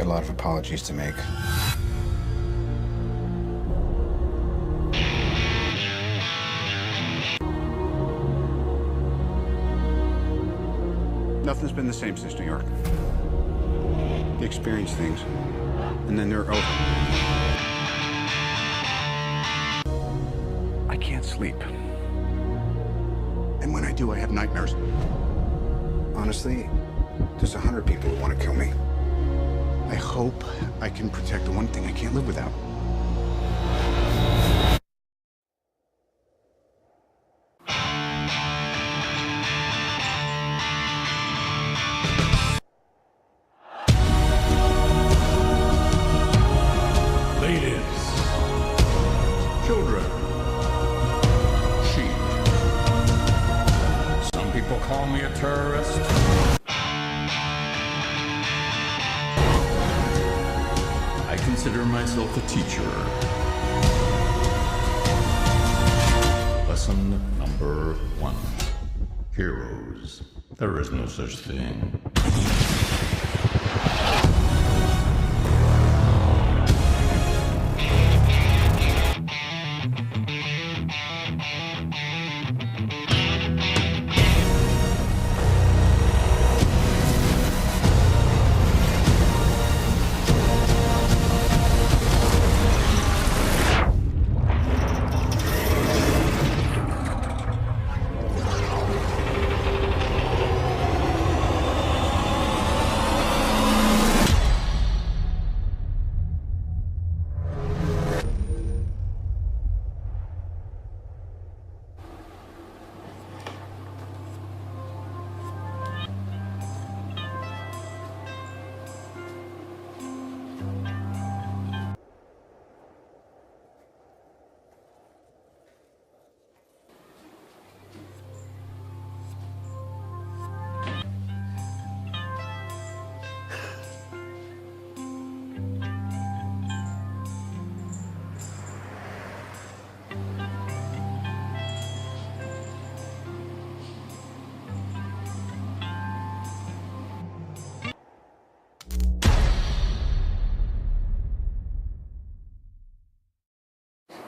Got a lot of apologies to make. Nothing's been the same since New York. You experience things, and then they're over. I can't sleep. And when I do, I have nightmares. Honestly, there's 100 people who want to kill me. I hope I can protect the one thing I can't live without. Ladies, children, sheep. Some people call me a terrorist. I consider myself a teacher. Lesson number 1. Heroes. There is no such thing.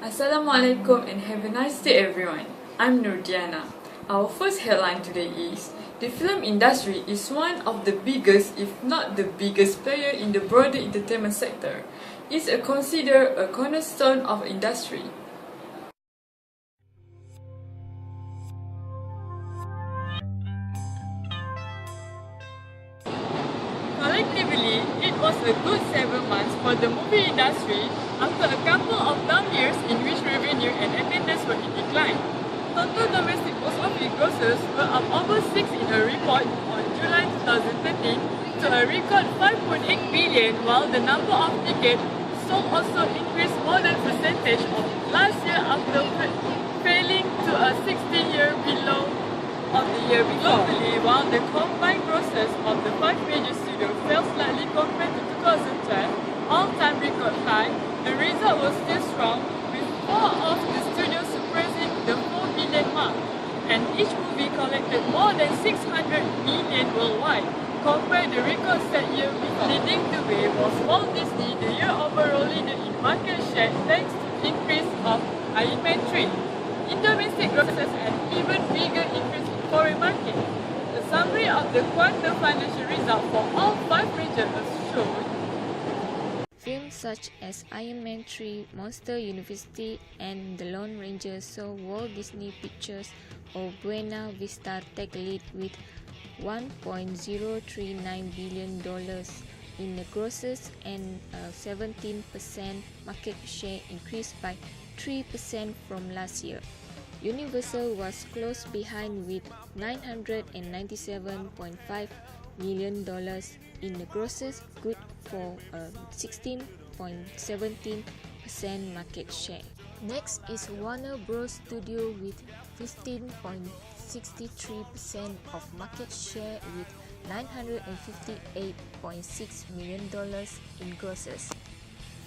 Assalamualaikum and have a nice day everyone. I'm Nurdiana. Our first headline today is the film industry is one of the biggest, if not the biggest player in the broader entertainment sector. It's considered a cornerstone of industry. Collectively, it was a good 7 months for the movie industry after a couple of long years in which revenue and attendance were in decline. Total domestic box office grosses were up over 6 in a report on July 2013 to a record 5.8 billion, while the number of tickets sold also increased more than percentage of last year after failing to a 16-year below of the year before. Globally, while the combined grosses of the 5 major studios fell slightly compared to 2012, all-time record high, the result was still strong, with 4 of the studios surpassing the 4 billion mark, and each movie collected more than 600 million worldwide, compared the record set year before. Leading the way was Walt Disney, the year overall leader in market share thanks to increase of Iron Man 3. In domestic grosses and even bigger increase in foreign market. A summary of the quarter financial result for all 5 regions showed films such as Iron Man 3, Monster University, and The Lone Ranger saw Walt Disney Pictures or Buena Vista take lead with $1.039 billion in the grosses and a 17% market share increased by 3% from last year. Universal was close behind with $997.5 million in the grosses, good for a 16.17% market share. Next is Warner Bros. Studio with 15.63% of market share with $958.6 million in grosses.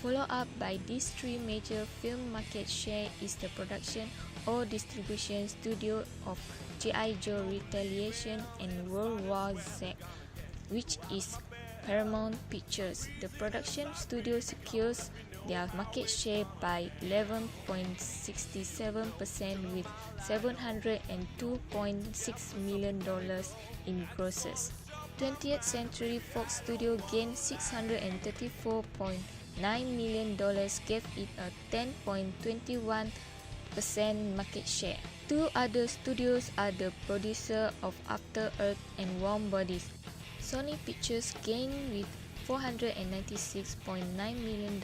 Followed up by these 3 major film market share is the production or distribution studio of G.I. Joe Retaliation and World War Z, which is Paramount Pictures. The production studio secures their market share by 11.67% with $702.6 million in grosses. 20th Century Fox Studio gained $634.9 million, gave it a 10.21% market share. Two other studios are the producer of After Earth and Warm Bodies. Sony Pictures gained with $496.9 million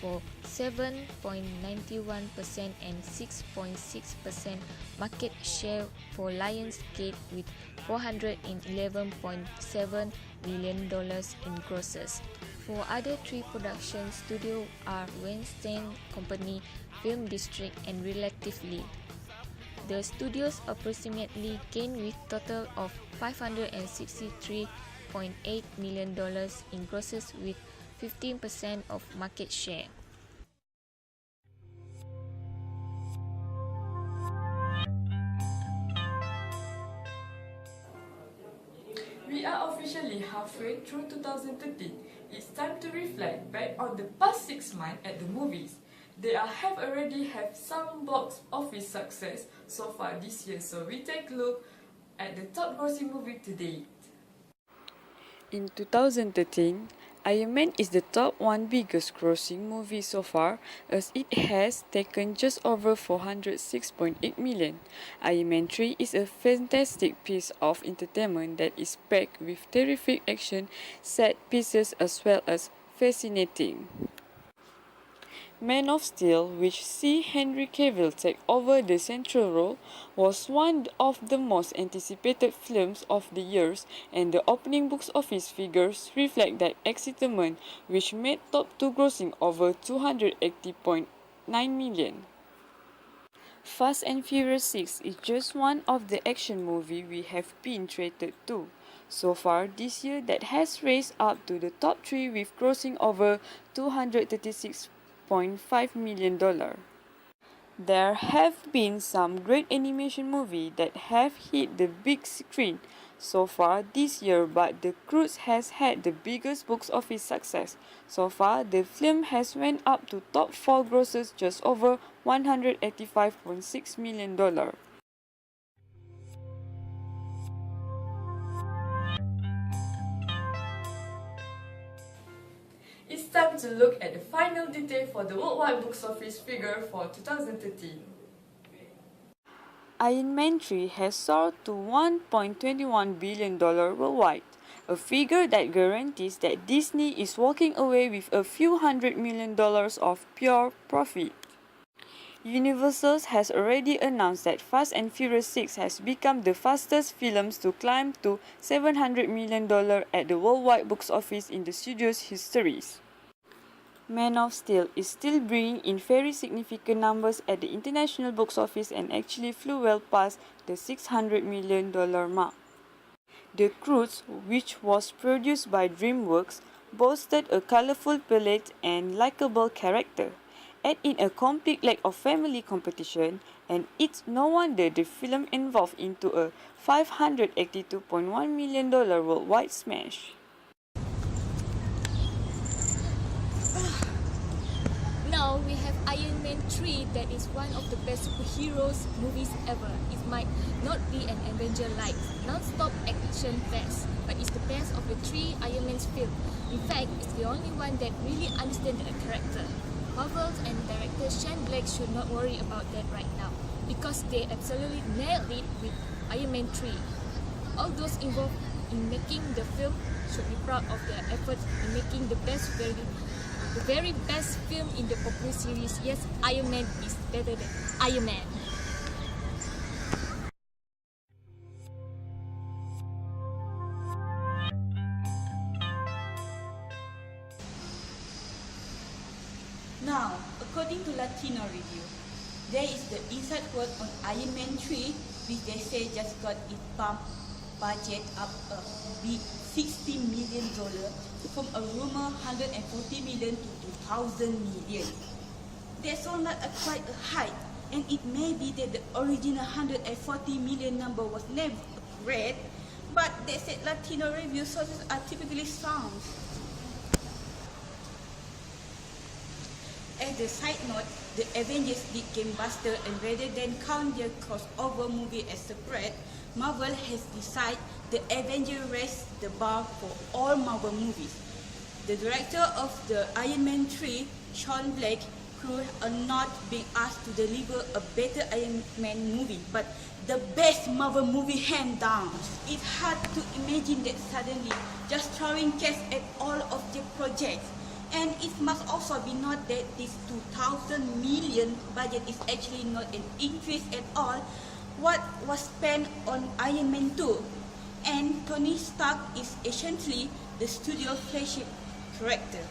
for 7.91% and 6.6% market share for Lionsgate with $411.7 million in grosses. For other three production studios are Weinstein Company, Film District, and Relatively. The studios approximately gained with total of $563.8 million in grosses with 15% of market share. We are officially halfway through 2013. It's time to reflect back on the past 6 months at the movies. They have already had some box office success so far this year, so we take a look at the top grossing movie to date. In 2013, Iron Man is the top one biggest grossing movie so far, as it has taken just over $406.8 million. Iron Man 3 is a fantastic piece of entertainment that is packed with terrific action set pieces as well as fascinating. Man of Steel, which see Henry Cavill take over the central role, was one of the most anticipated films of the year, and the opening box office figures reflect that excitement, which made top 2 grossing over $280.9 million. Fast and Furious 6 is just one of the action movies we have been treated to so far this year that has raised up to the top 3 with grossing over $236.5 million. There have been some great animation movies that have hit the big screen so far this year, but The Croods has had the biggest box office success. So far, the film has went up to top 4 grosses just over $185.6 million. It's time to look at the final detail for the worldwide box office figure for 2013. Iron Man 3 has soared to $1.21 billion worldwide, a figure that guarantees that Disney is walking away with a few $100 million of pure profit. Universal has already announced that Fast and Furious 6 has become the fastest films to climb to $700 million at the worldwide box office in the studio's history. Man of Steel is still bringing in very significant numbers at the international box office and actually flew well past the $600 million mark. The Croods, which was produced by DreamWorks, boasted a colorful palette and likable character. Add in a complete lack of family competition, and it's no wonder the film evolved into a $582.1 million worldwide smash. Now we have Iron Man 3 that is one of the best superheroes movies ever. It might not be an Avenger-like non-stop action fest, but it's the best of the 3 Iron Man's films. In fact, it's the only one that really understands the character. Marvel and director Shane Black should not worry about that right now, because they absolutely nailed it with Iron Man 3. All those involved in making the film should be proud of their efforts in making the very best film in the popular series. Yes, Iron Man is better than Iron Man. Now, according to Latino Review, there is the inside word on Iron Man 3, which they say just got its pump budget up a big $60 million from a rumor $140 million to $2,000 million. That's all not quite a height, and it may be that the original $140 million number was never read, But they said Latino review sources are typically sound. As a side note, the Avengers did Gamebuster, and rather than count their crossover movie as separate, Marvel has decided the Avengers raised the bar for all Marvel movies. The director of the Iron Man 3, Sean Blake, crew are not being asked to deliver a better Iron Man movie, but the best Marvel movie hand down. It's hard to imagine that suddenly just throwing cash at all of their projects. And it must also be noted that this 2,000 million budget is actually not an increase at all what was spent on Iron Man 2. And Tony Stark is essentially the studio flagship character.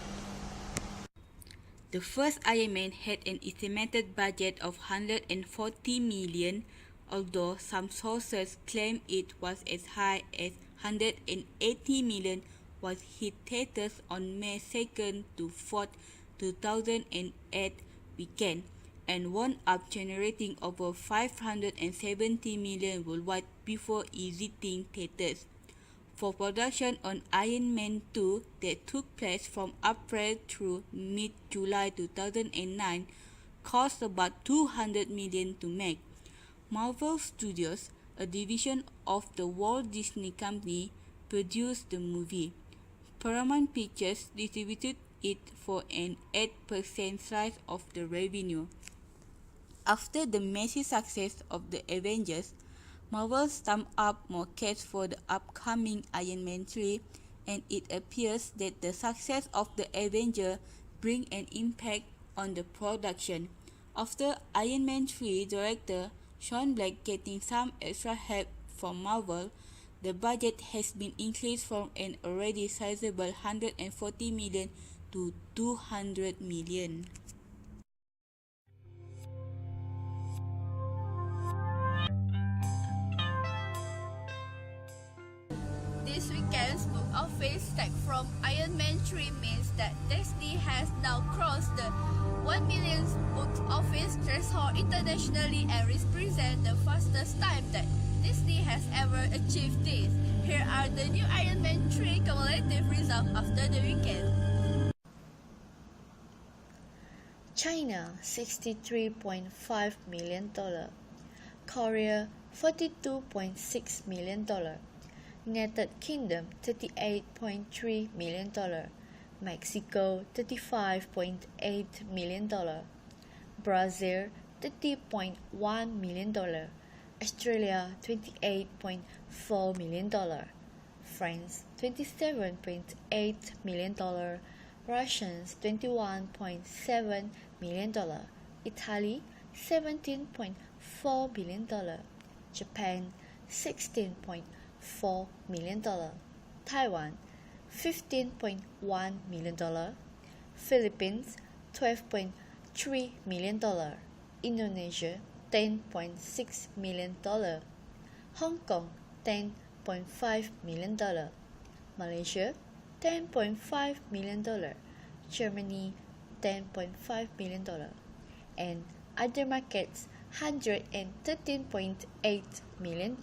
The first Iron Man had an estimated budget of 140 million, although some sources claim it was as high as 180 million. Was hit theaters on May 2nd to 4th, 2008 weekend and wound up generating over 570 million worldwide before exiting theaters. For production on Iron Man 2 that took place from April through mid-July 2009 cost about 200 million to make. Marvel Studios, a division of the Walt Disney Company, produced the movie. Paramount Pictures distributed it for an 8% slice of the revenue. After the massive success of the Avengers, Marvel stamped up more cash for the upcoming Iron Man 3, and it appears that the success of the Avengers bring an impact on the production. After Iron Man 3 director Sean Blake getting some extra help from Marvel, the budget has been increased from an already sizable 140 million to 200 million. This weekend's book office stack from Iron Man 3 means that Disney has now crossed the 1 million book office threshold internationally and represents the fastest time that Disney has ever achieved this. Here are the new Iron Man 3 cumulative results after the weekend. China $63.5 million, Korea $42.6 million, United Kingdom $38.3 million, Mexico $35.8 million, Brazil $30.1 million, Australia $28.4 million, France $27.8 million, Russians $21.7 million, Italy $17.4 million, Japan $16.4 million, Taiwan $15.1 million, Philippines $12.3 million, Indonesia $10.6 million, Hong Kong $10.5 million, Malaysia $10.5 million, Germany $10.5 million, and other markets $113.8 million.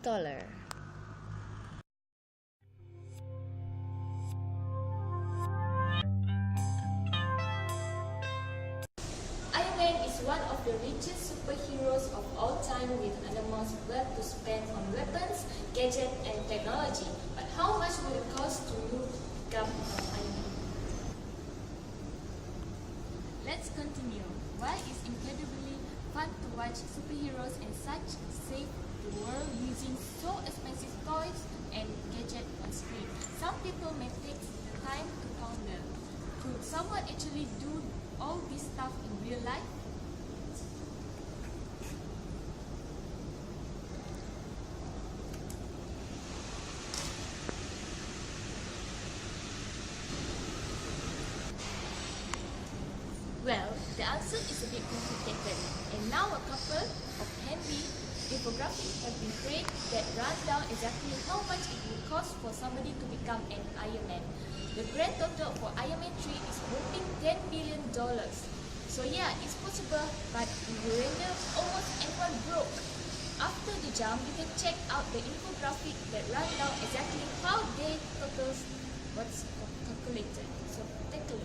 Iron Man is one of the richest superheroes of all time with enormous wealth to spend on weapons, gadgets, and technology. But how much will it cost to become an Iron Man? Let's continue. Why is incredibly fun to watch superheroes and such save the world using so expensive toys and gadgets on screen? Some people may take the time to ponder. Could someone actually do all this stuff in real life? Well, the answer is a bit complicated, and now a couple of handy infographics have been created that run down exactly how much it will cost for somebody to become an Iron Man. The grand total for Iron Man 3 is whopping $10 billion. So yeah, it's possible, but we will render almost everyone broke. After after the jump, you can check out the infographic that run down exactly how they what's calculated. So take a look.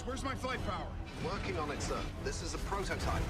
Where's my flight power? Working on it, sir. This is a prototype.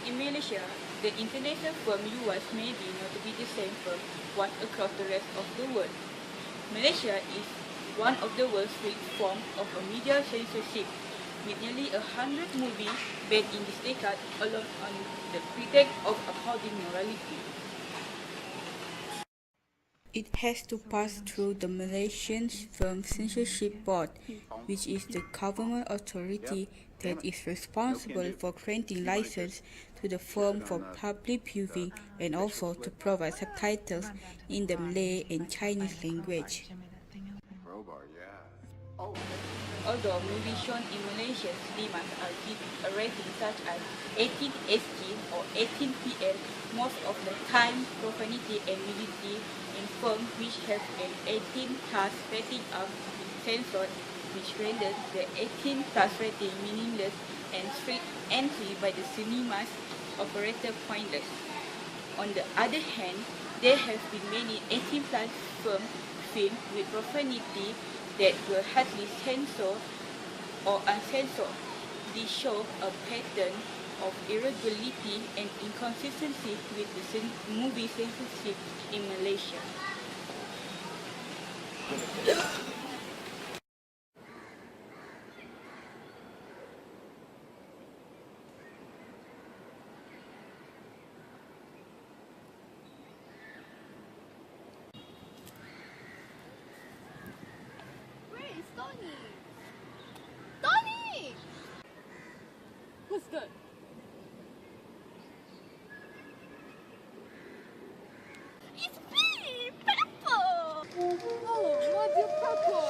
In Malaysia, the international firm UAS may be not to be the same firm was across the rest of the world. Malaysia is one of the world's strict forms of a media censorship, with nearly 100 movies banned in this decade alone on the pretext of upholding morality. It has to pass through the Malaysian Film Censorship Board, which is the government authority that is responsible for granting license to the film for public viewing and also to provide subtitles in the Malay and Chinese language. Although movies shown in Malaysian cinemas are given a rating such as 18 SG or 18 PL, most of the time profanity and nudity in films which have an 18+ rating are censored, which renders the 18+ rating meaningless and strict entry by the cinema's operator pointless. On the other hand, there have been many 18+ films with profanity that were hardly censored or uncensored. This shows a pattern of irregularity and inconsistency with the movie censorship in Malaysia. Where is Tony? Tony! Who's that? It's me, Pepper! Oh, my dear Pepper!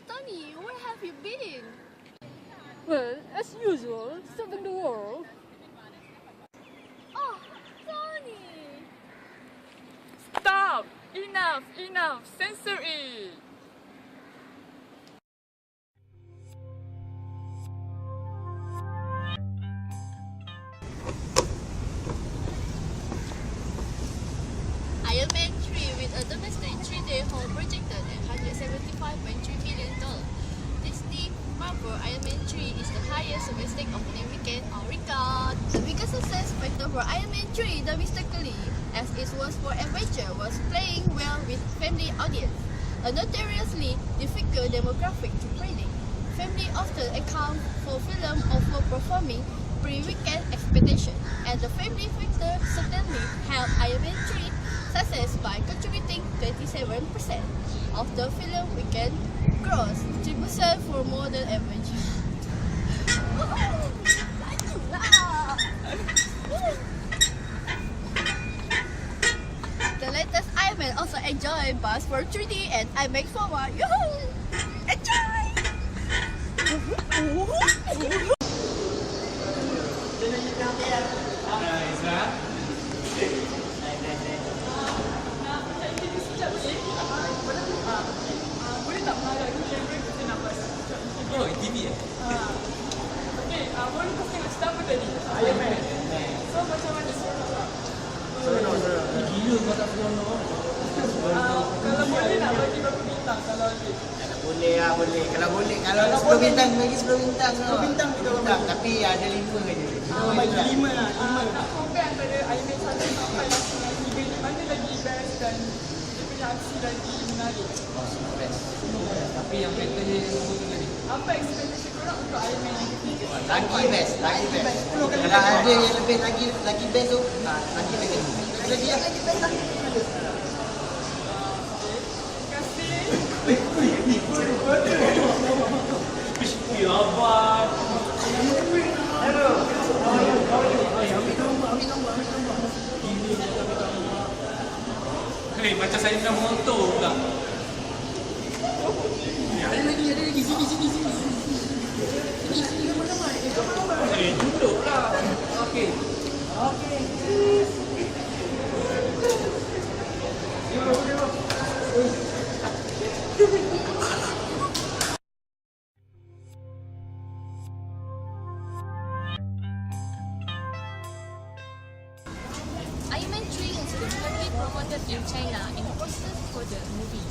Tony, where have you been? Well, as usual, serving the world. Oh, Tony! Stop! Enough! Censor it! Iron Man 3 with a domestic 3-day haul projected at $175.3 million. Disney Marvel Iron Man 3 is the highest domestic opening weekend on record. The biggest success factor for Iron Man 3 domestically, as it was for Avenger, was playing well with family audience, a notoriously difficult demographic to predict. Family often account for film overperforming pre-weekend expectations, and the family factor certainly helped Iron Man 3 success by contributing 27% of the film weekend gross, 3% for more than average. The latest Iron Man also enjoyed buzz for 3D and IMAX format. Yoo-hoo! Enjoy! Boleh tak marah camera kita nak buat satu? Oh, TV eh? Okay, boleh kau tengok cerita apa tadi? Iron Man. So macam mana seronok? Gila kau tak seronok. Kalau boleh nak bagi berapa bintang kalau ada? Boleh lah, boleh. Kalau boleh, kalau 10 bintang, bagi 10 bintang. 10 bintang kita bintang. Tapi ada 5 je. Bagi 5 lah. Nak compare antara Iron Man 1 sampai yang 3 ni, mana lagi best dan dia punya aksi lagi menarik? Tapi yang better dia nombor 3 ni. Apa expectation korang untuk Iron Man yang ketiga? Lagi best. Kalau ada yang lebih lagi best tu, lagi best. Lagi lah. Hei, macam saya nak motor pula. Ada lagi. Sini. Duduk lah. Okey. Iron Man 3 has been heavily promoted in China and posters for the movie.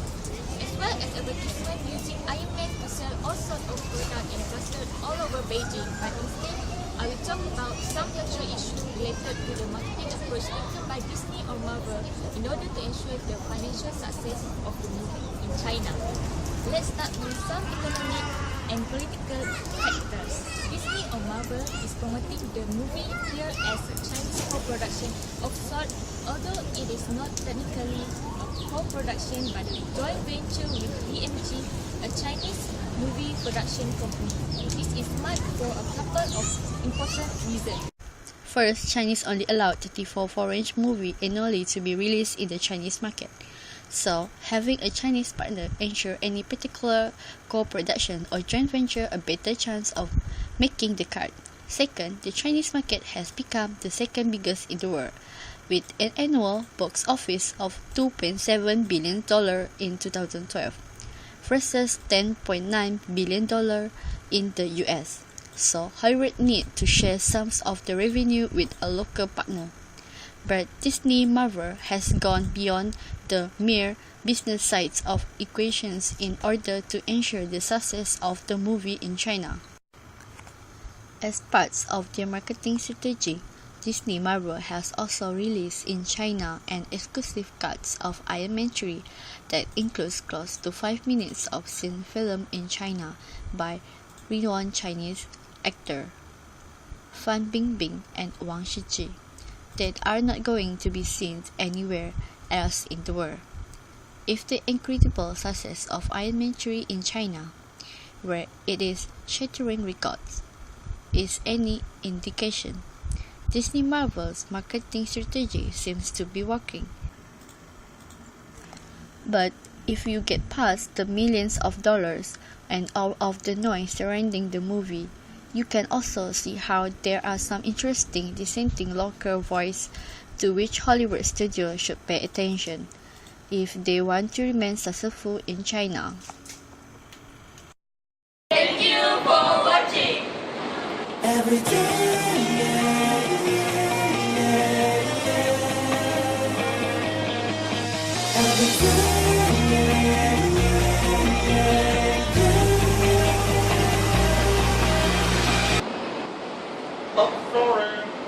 as well as advertisement using Iron Man to sell all sorts of products and plastered all over Beijing. But instead, I will talk about some cultural issues related to the marketing approach taken by Disney or Marvel in order to ensure the financial success of the movie in China. Let's start with some economic and political factors. Disney or Marvel is promoting the movie here as a Chinese co-production of sorts, although it is not technically a co-production but a joint venture with DMG, a Chinese movie production company. This is smart for a couple of important reasons. First, Chinese only allowed 34 foreign movies annually to be released in the Chinese market. So, having a Chinese partner ensure any particular co-production or joint venture a better chance of making the cut. Second, the Chinese market has become the second biggest in the world, with an annual box office of $2.7 billion in 2012, versus $10.9 billion in the US. So, Hollywood need to share some of the revenue with a local partner. But Disney Marvel has gone beyond the mere business sides of equations in order to ensure the success of the movie in China. As part of their marketing strategy, Disney Marvel has also released in China an exclusive cut of Iron Man 3 that includes close to 5 minutes of scene filmed in China by renowned Chinese actor Fan Bingbing and Wang Shiji that are not going to be seen anywhere else in the world. If the incredible success of Iron Man 3 in China, where it is shattering records, is any indication, Disney Marvel's marketing strategy seems to be working. But if you get past the millions of dollars and all of the noise surrounding the movie, you can also see how there are some interesting dissenting local voices to which Hollywood studios should pay attention if they want to remain successful in China. Thank you for watching. Oh, sorry.